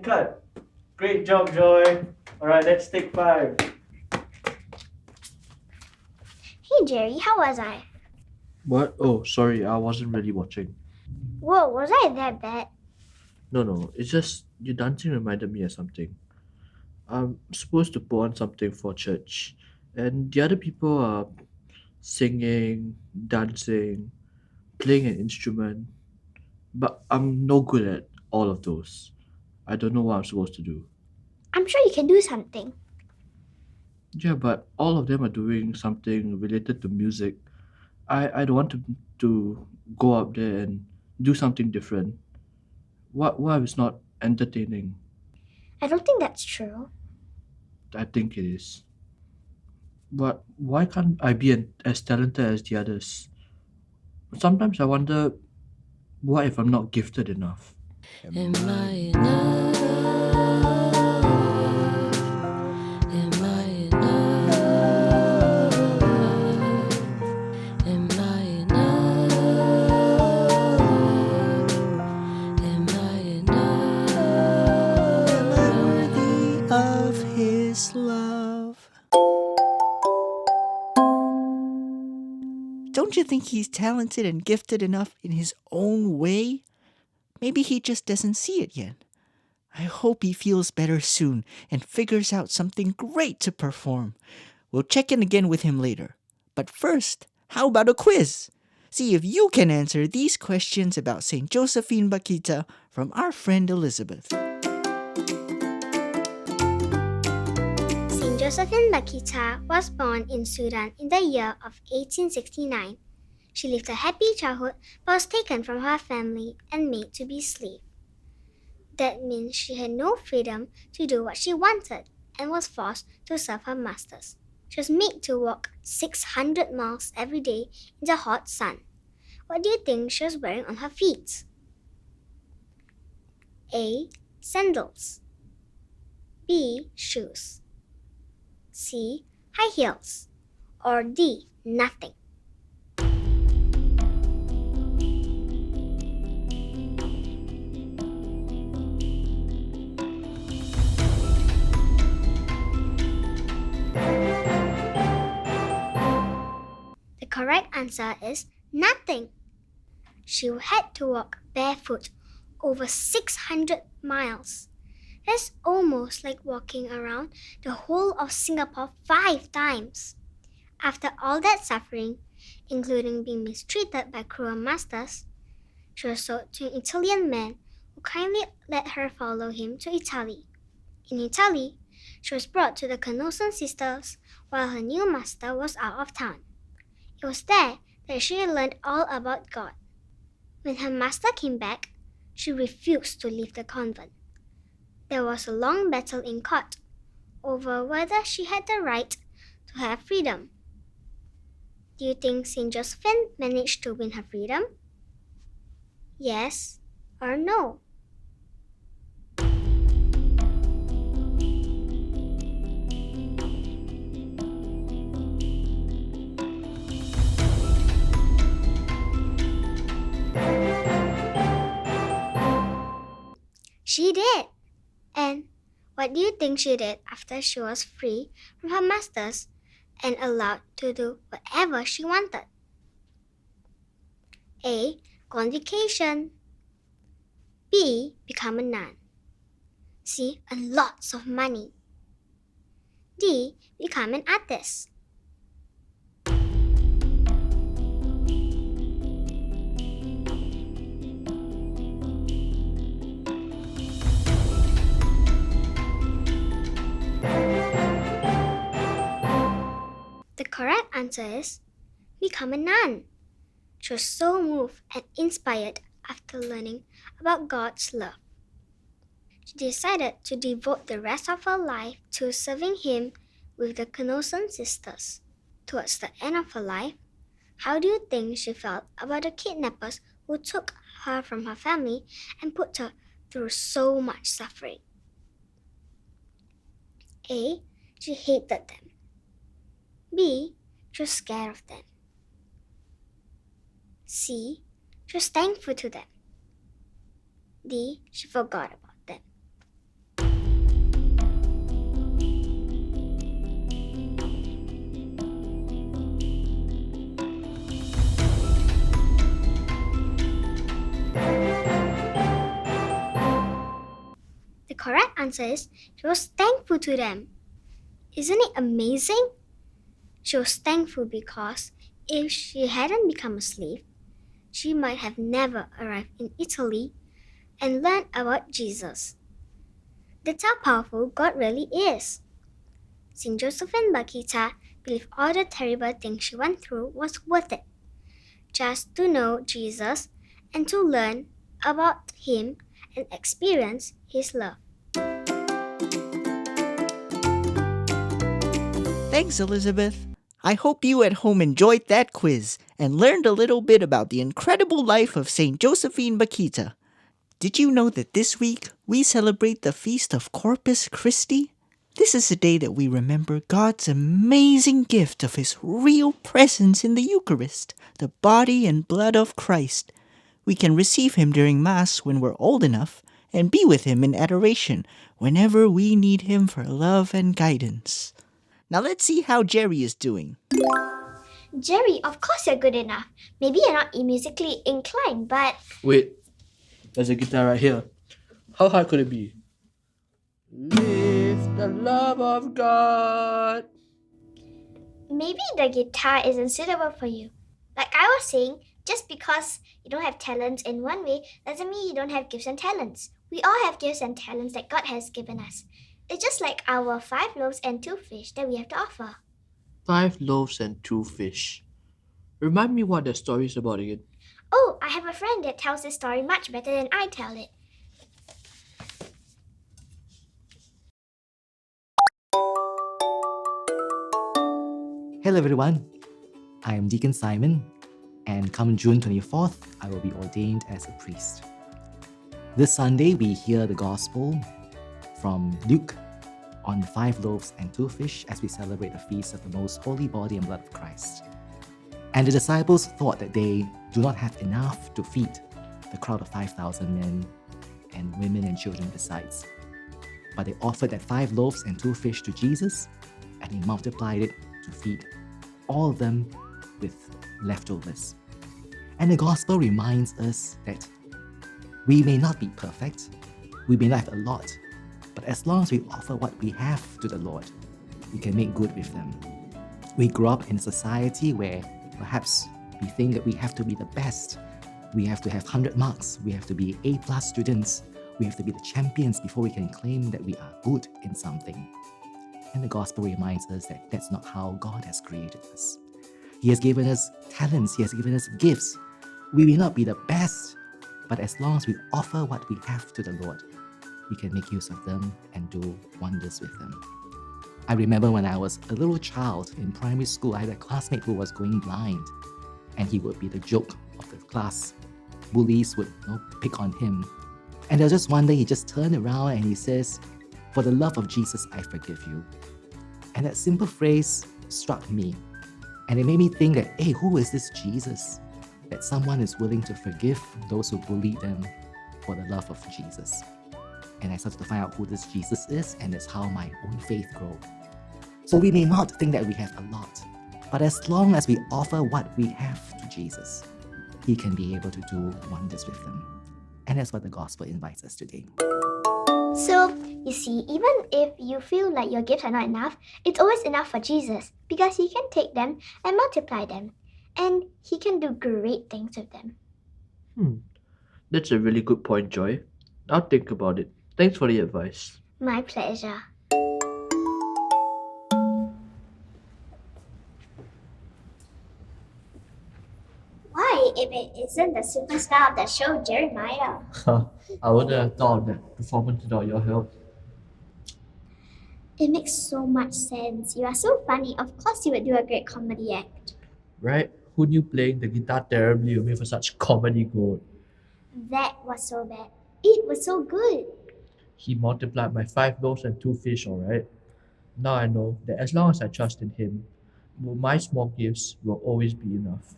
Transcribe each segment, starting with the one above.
cut. Great job, Joy. Alright, let's take 5. Hey Jerry, how was I? What? Oh, sorry, I wasn't really watching. Whoa, was I that bad? No, it's just your dancing reminded me of something. I'm supposed to put on something for church, and the other people are singing, dancing, playing an instrument, but I'm no good at all of those. I don't know what I'm supposed to do. I'm sure you can do something. Yeah, but all of them are doing something related to music. I don't want to go up there and do something different. What if it's not entertaining? I don't think that's true. I think it is. But why can't I be as talented as the others? Sometimes I wonder, what if I'm not gifted enough? Am I enough? Am I enough? Am I enough? Am I enough? Am I worthy of His love? Don't you think he's talented and gifted enough in his own way? Maybe he just doesn't see it yet. I hope he feels better soon and figures out something great to perform. We'll check in again with him later. But first, how about a quiz? See if you can answer these questions about St. Josephine Bakhita from our friend Elizabeth. Saint Josephine Bakhita was born in Sudan in the year of 1869. She lived a happy childhood but was taken from her family and made to be a slave. That means she had no freedom to do what she wanted and was forced to serve her masters. She was made to walk 600 miles every day in the hot sun. What do you think she was wearing on her feet? A. Sandals. B. Shoes. C. High heels. Or D. Nothing. The correct answer is nothing. She had to walk barefoot over 600 miles. That's almost like walking around the whole of Singapore 5 times. After all that suffering, including being mistreated by cruel masters, she was sold to an Italian man who kindly let her follow him to Italy. In Italy, she was brought to the Canossian sisters while her new master was out of town. It was there that she learned all about God. When her master came back, she refused to leave the convent. There was a long battle in court over whether she had the right to have freedom. Do you think Saint Josephine managed to win her freedom? Yes or no? She did. And what do you think she did after she was free from her masters and allowed to do whatever she wanted? A. Go on vacation. B. Become a nun. C. Earn lots of money. D. Become an artist. The correct answer is become a nun. She was so moved and inspired after learning about God's love. She decided to devote the rest of her life to serving Him with the Canossian sisters. Towards the end of her life, how do you think she felt about the kidnappers who took her from her family and put her through so much suffering? A. She hated them. B. She was scared of them. C. She was thankful to them. D. She forgot about them. answer is she was thankful to them. Isn't it amazing? She was thankful because if she hadn't become a slave, she might have never arrived in Italy and learned about Jesus. That's how powerful God really is. Saint Josephine Bakhita believed all the terrible things she went through was worth it, just to know Jesus and to learn about Him and experience His love. Thanks, Elizabeth. I hope you at home enjoyed that quiz and learned a little bit about the incredible life of St. Josephine Bakhita. Did you know that this week we celebrate the feast of Corpus Christi? This is a day that we remember God's amazing gift of His real presence in the Eucharist, the body and blood of Christ. We can receive Him during Mass when we're old enough and be with Him in adoration whenever we need Him for love and guidance. Now let's see how Jerry is doing. Jerry, of course you're good enough. Maybe you're not musically inclined, but Wait, there's a guitar right here. How hard could it be? Live the love of God. maybe the guitar isn't suitable for you. Like I was saying, just because you don't have talents in one way doesn't mean you don't have gifts and talents. We all have gifts and talents that God has given us. It's just like our 5 loaves and 2 fish that we have to offer. 5 loaves and 2 fish. Remind me what the story is about again. Oh, I have a friend that tells this story much better than I tell it. Hello everyone, I am Deacon Simon, and come June 24th, I will be ordained as a priest. This Sunday, we hear the Gospel from Luke on 5 loaves and 2 fish as we celebrate the feast of the most holy body and blood of Christ. And the disciples thought that they do not have enough to feed the crowd of 5,000 men and women and children besides. But they offered that 5 loaves and 2 fish to Jesus, and He multiplied it to feed all of them with leftovers. And the Gospel reminds us that we may not be perfect, we may not have a lot, but as long as we offer what we have to the Lord, we can make good with them. We grow up in a society where perhaps we think that we have to be the best, we have to have 100 marks, we have to be A+ students, we have to be the champions before we can claim that we are good in something. And the Gospel reminds us that that's not how God has created us. He has given us talents, He has given us gifts. We may not be the best, but as long as we offer what we have to the Lord, we can make use of them and do wonders with them. I remember when I was a little child in primary school, I had a classmate who was going blind, and he would be the joke of the class. Bullies would pick on him. And there was just one day he just turned around and he says, "For the love of Jesus, I forgive you." And that simple phrase struck me. And it made me think that, hey, who is this Jesus? That someone is willing to forgive those who bullied them for the love of Jesus. And I started to find out who this Jesus is, and that's how my own faith grew. So we may not think that we have a lot, but as long as we offer what we have to Jesus, He can be able to do wonders with them. And that's what the Gospel invites us today. So, you see, even if you feel like your gifts are not enough, it's always enough for Jesus because He can take them and multiply them. And He can do great things with them. That's a really good point, Joy. I'll think about it. Thanks for the advice. My pleasure. Why, if it isn't the superstar of the show, Jeremiah? I wouldn't have thought of that performance without your help. It makes so much sense. You are so funny. Of course you would do a great comedy act. Right? Who knew playing the guitar terribly would make for such comedy gold? That was so bad. It was so good. He multiplied my 5 loaves and 2 fish, alright? Now I know that as long as I trust in Him, my small gifts will always be enough.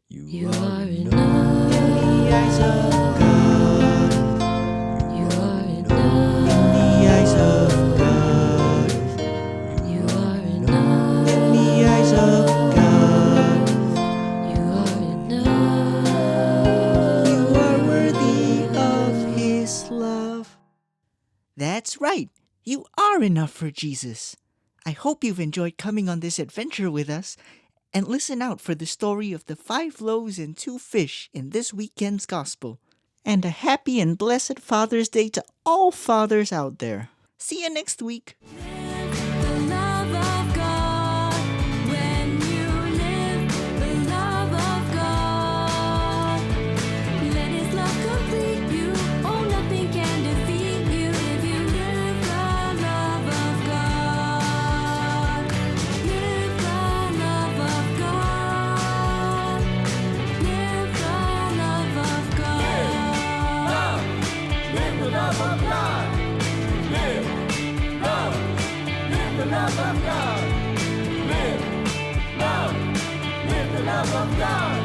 You are enough. In the eyes of God. You are enough. In the eyes of God. You are enough. In the eyes of God. You are enough. You are worthy of His love. That's are enough for Jesus. I hope you've enjoyed coming on this adventure with us, and listen out for the story of the 5 loaves and 2 fish in this weekend's Gospel. And a happy and blessed Father's Day to all fathers out there. See you next week. The love of God. When you live the love of God, let His love complete you. Oh, nothing can defeat you if you live the love of God. Live the love of God. Live the love of God. Live the love of God. Live love. Live the love of God. Live love. Live the love of God.